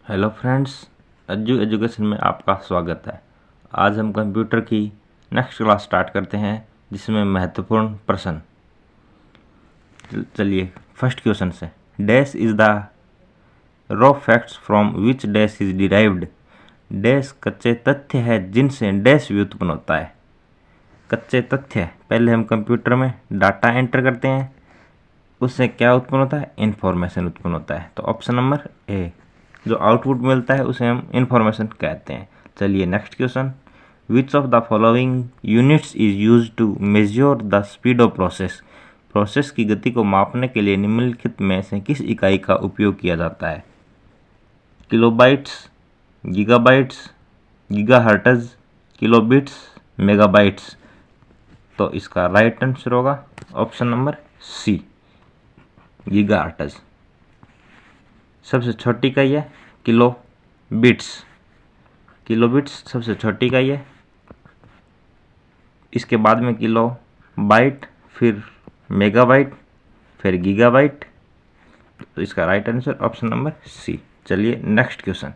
Hello friends, Ajju education में आपका स्वागत है। आज हम कंप्यूटर की नेक्स्ट क्लास स्टार्ट करते हैं, जिसमें महत्वपूर्ण प्रश्न। चलिए फर्स्ट क्वेश्चन से। Dash is the raw facts from which dash is derived. Dash कच्चे तथ्य है जिनसे डैश व्युत्पन्न होता है। कच्चे तथ्य, पहले हम कंप्यूटर में डाटा एंटर करते हैं, उससे क्या उत्पन्न होता है? इंफॉर्मेशन उत्पन्न होता है। तो ऑप्शन नंबर ए, जो आउटपुट मिलता है उसे हम इंफॉर्मेशन कहते हैं। चलिए next question. Which of the following units is use to measure the speed of process. Process की गति को मापने के लिए निम्नलिखित में से किस इकाई का उपयोग किया जाता है? Kilobytes, gigabytes, gigahertz, kilobits, megabytes. तो इसका राइट आंसर होगा ऑप्शन नंबर सी, गीगाहर्ट्ज। सबसे छोटी इकाई है किलोबिट्स। किलोबिट्स सबसे छोटी इकाई है। इसके बाद में किलो बाइट, फिर मेगाबाइट, फिर गीगाबाइट। तो इसका right answer option number C. चलिए next question.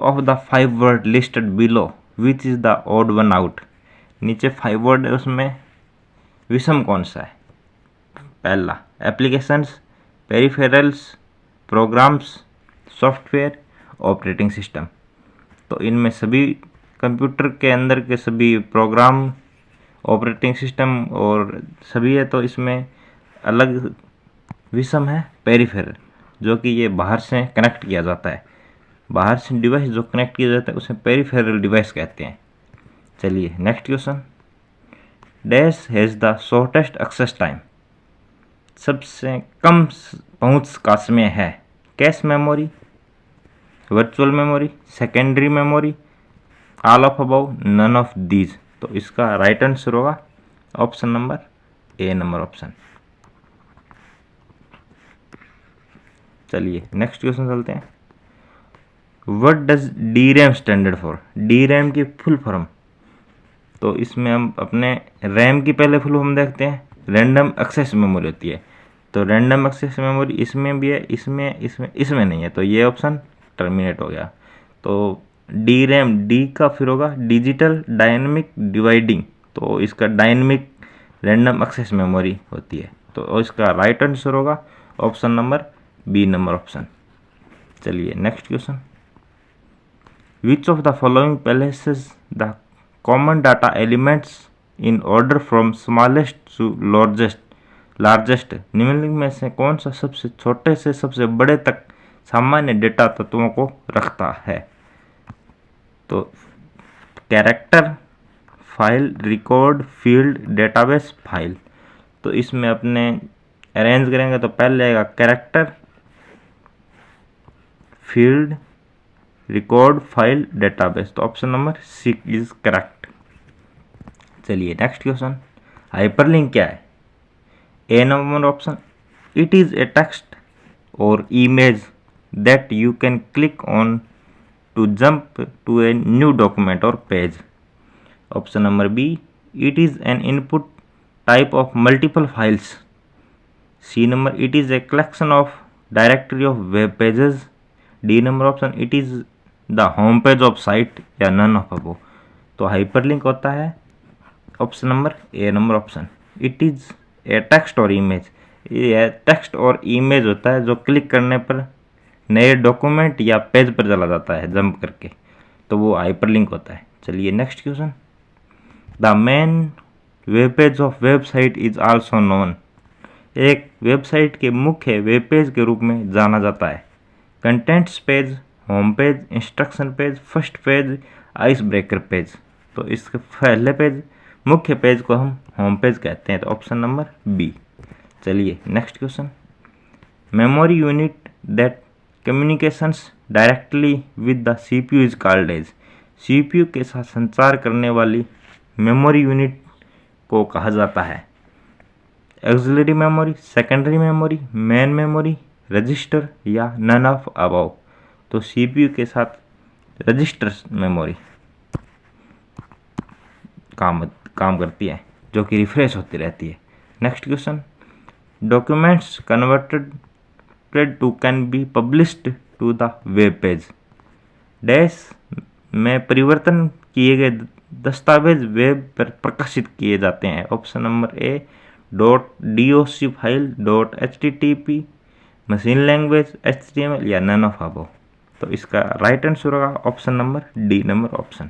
Of the 5 word listed below which is the odd one out. नीचे 5 वर्ड है, उसमें विषम कौन सा है? पहला applications, peripherals, programs, software, operating system. तो इनमें सभी कंप्यूटर के अंदर के सभी प्रोग्राम, ऑपरेटिंग सिस्टम और सभी है। तो इसमें अलग विषम है पेरिफेरल, जो कि ये बाहर से कनेक्ट किया जाता है। बाहर से डिवाइस जो कनेक्ट किया जाता है उसे पेरिफेरल डिवाइस कहते हैं। चलिए next question. Dash has the shortest access time. सबसे कम पहुंच का समय है। Cache memory, virtual memory, secondary memory, all of above, none of these. तो इसका राइट आंसर होगा option number A number option. चलिए नेक्स्ट क्वेश्चन चलते हैं। What does D RAM standard for. D RAM की फुल फॉर्म, तो इसमें हम अपने रैम की पहले फुल फॉर्म देखते हैं। रैंडम एक्सेस मेमोरी होती है। तो रैंडम एक्सेस मेमोरी इसमें भी है, इसमें नहीं है। तो ये ऑप्शन टर्मिनेट हो गया। तो डी रैम, डी का फिर होगा डिजिटल डायनेमिक डिवाइडिंग। तो इसका डायनेमिक रैंडम एक्सेस मेमोरी होती है। तो इसका राइट आंसर होगा option number B number option. चलिए next question. Which of the following places the common data elements in order from smallest to largest. निम्नलिखित में से कौन सा सबसे छोटे से सबसे बड़े तक सामान्य डेटा तत्वों को रखता है? तो character, file, record, field, database, file. तो इसमें अपने अरेंज करेंगे तो पहले आएगा character, field, record, file, database. तो option number C is correct. चलिए नेक्स्ट क्वेश्चन। हाइपरलिंक क्या है? A number option, it is a text और image that you can click on to jump to a new document और page. Option number B, it is an input type of multiple files. C number, it is a collection of directory of web pages. D number option, it is the home page of site, या none of above. तो hyperlink होता है option number A number option, it is a text और image. ये text और image होता है जो क्लिक करने पर नए डॉक्यूमेंट या पेज पर चला जाता है जंप करके। तो वो हाइपरलिंक होता है। चलिए next question. The main web page of website is also known. एक वेबसाइट के मुख्य वेब पेज के रूप में जाना जाता है। Contents page, home page, instruction page, first page, ice breaker page. तो इसके पहले पेज, मुख्य पेज को हम होम पेज कहते हैं। तो ऑप्शन नंबर बी। चलिए next question. Memory unit that communications directly with the CPU is called as. CPU के साथ संचार करने वाली मेमोरी यूनिट को कहा जाता है। Auxiliary memory, secondary memory, main memory, register, या नन ऑफ अबव। तो सीपीयू के साथ रजिस्टर मेमोरी काम करती है, जो कि रिफ्रेश होती रहती है। Next question. Documents converted to can be published to the web page. Dash में परिवर्तन किए गए दस्तावेज वेब पर प्रकाशित किए जाते हैं। ऑप्शन नंबर ए .doc file, .http, machine language, HTML या नन ऑफ अबव। तो इसका राइट आंसर होगा option number D number option.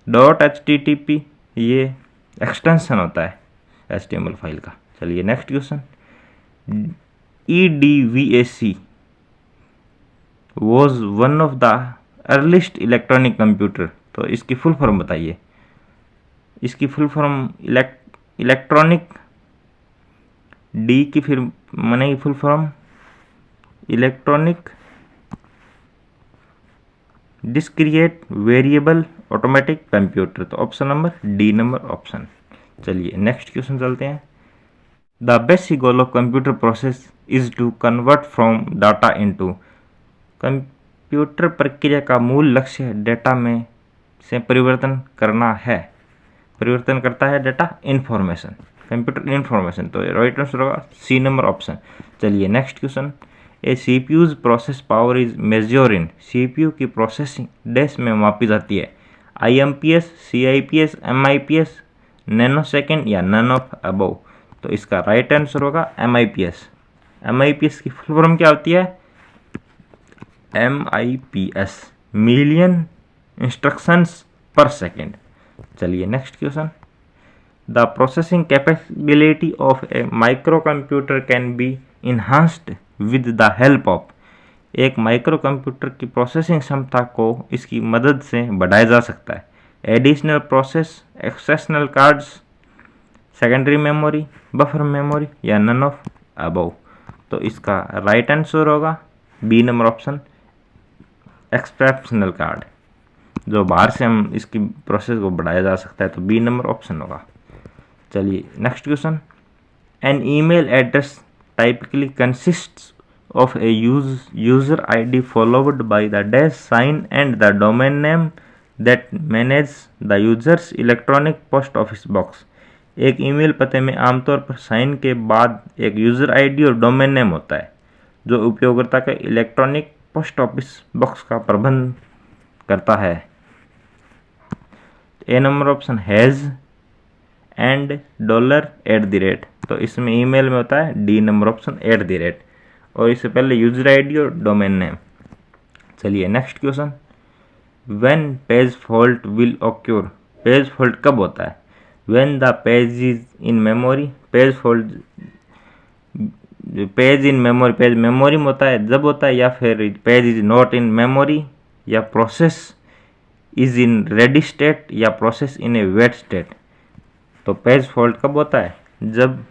.http ये एक्सटेंशन होता है HTML फाइल का। चलिए next question. EDVAC was one of the earliest electronic computer. तो इसकी फुल फॉर्म बताइए। इसकी फुल फॉर्म इलेक्ट्रॉनिक, डी की फिर बनेगी full form electronic discrete variable automatic computer. तो option number D number option. चलिए नेक्स्ट क्वेश्चन चलते हैं। The basic goal of computer process is to convert from data into. Computer प्रक्रिया का मूल लक्ष्य डेटा में से परिवर्तन करना है। परिवर्तन करता है डेटा इन्फॉर्मेशन, कंप्यूटर इन्फॉर्मेशन। तो राइट आंसर होगा सी नंबर ऑप्शन। चलिए next question. A CPU's process power is measure in. CPU की प्रोसेसिंग डैश में मापी जाती है। IMPS, CIPS, MIPS, nanosecond या नन ऑफ अबव। तो इसका राइट आंसर होगा MIPS। MIPS की फुल फॉर्म क्या होती है? MIPS million instructions per second. चलिए next question. The processing capability of a micro computer can be enhanced with the help of. एक माइक्रो कंप्यूटर की प्रोसेसिंग क्षमता को इसकी मदद से बढ़ाया जा सकता है। Additional process, exceptional cards, secondary memory, buffer memory या नन ऑफ अबव। तो इसका राइट आंसर होगा B number option, exceptional card. जो बाहर से हम इसकी प्रोसेस को बढ़ाया जा सकता है, तो बी नंबर ऑप्शन होगा। चलिए next question. An email address typically consists of a user ID followed by the dash sign and the domain name that manages the user's electronic post office box। एक email पते में आमतौर पर sign के बाद एक यूज़र आईडी और domain name होता है जो उपयोगकर्ता के इलेक्ट्रॉनिक पोस्ट ऑफिस बॉक्स का प्रबंध करता है। A number option has and $@। तो इसमें ईमेल में होता है डी नंबर ऑप्शन @ और इससे पहले यूजर आईडी और डोमेन नेम। चलिए next question. When page fault will occur. Page fault कब होता है? When the page is in memory. Page fault page in memory, page memory में होता है जब होता है, या फिर page is not in memory, या process is in ready state, या process in a wait state. तो पेज फॉल्ट कब होता है? जब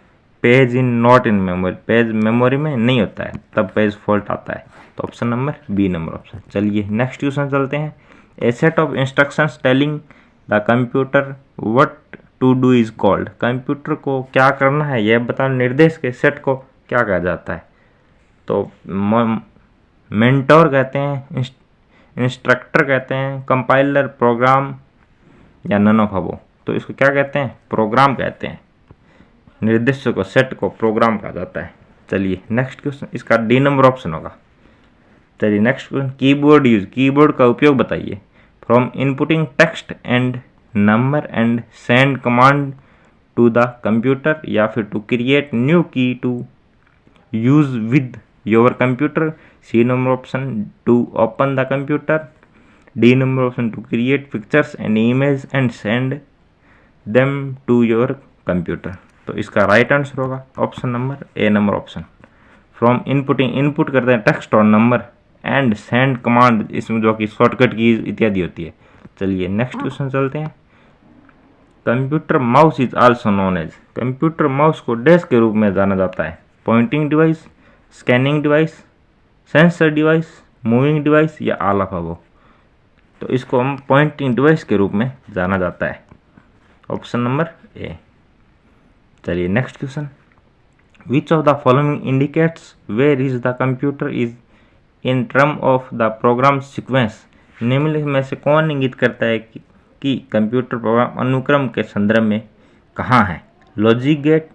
page in not in memory, page memory में नहीं होता है, तब पेज फॉल्ट आता है। तो option number B number option. चलिए नेक्स्ट क्वेश्चन चलते हैं। A set of instructions telling the computer what to do is called. Computer को क्या करना है यह बताने निर्देश के सेट को क्या कहा जाता है? तो मेंटोर कहते हैं, इंस्ट्रक्टर कहते हैं, कंपाइलर, प्रोग्राम या नन ऑफ अबव। तो इसको क्या कहते हैं? प्रोग्राम कहते हैं। निर्देशों को, सेट को प्रोग्राम कहा जाता है। चलिए नेक्स्ट क्वेश्चन, इसका डी नंबर ऑप्शन होगा। चलिए next question. Keyboard use. Keyboard का उपयोग बताइए। From inputting text and number and send command to the computer, या फिर to create new key to use with your computer. C number option to open the computer. D number option to create pictures and image and send them to your computer. तो इसका right answer होगा option number A number option. From inputting, input करते हैं text और number, and send command, इसमें जो कि shortcut की इत्यादि होती है। चलिए नेक्स्ट क्वेश्चन चलते हैं। Computer mouse is also known as. Computer mouse को डैश के रूप में जाना जाता है। Pointing device, scanning device, sensor device, moving device या ऑल ऑफ अबव। तो इसको हम पॉइंटिंग डिवाइस के रूप में जाना जाता है। Option number A. चलिए next question. Which of the following indicates where is the computer is in term of the program sequence. निम्नलिखित में से कौन इंगित करता है कि कंप्यूटर प्रोग्राम अनुक्रम के संदर्भ में कहाँ है? Logic gate,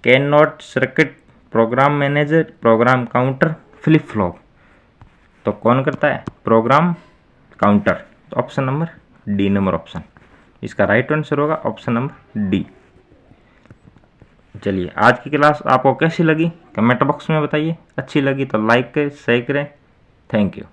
can not circuit, program manager, program counter, flip flop. तो कौन करता है? Program counter. तो option number D number option इसका राइट आंसर होगा, ऑप्शन नंबर डी। चलिए, आज की क्लास आपको कैसी लगी कमेंट बॉक्स में बताइए। अच्छी लगी तो लाइक करें, शेयर करें। Thank you.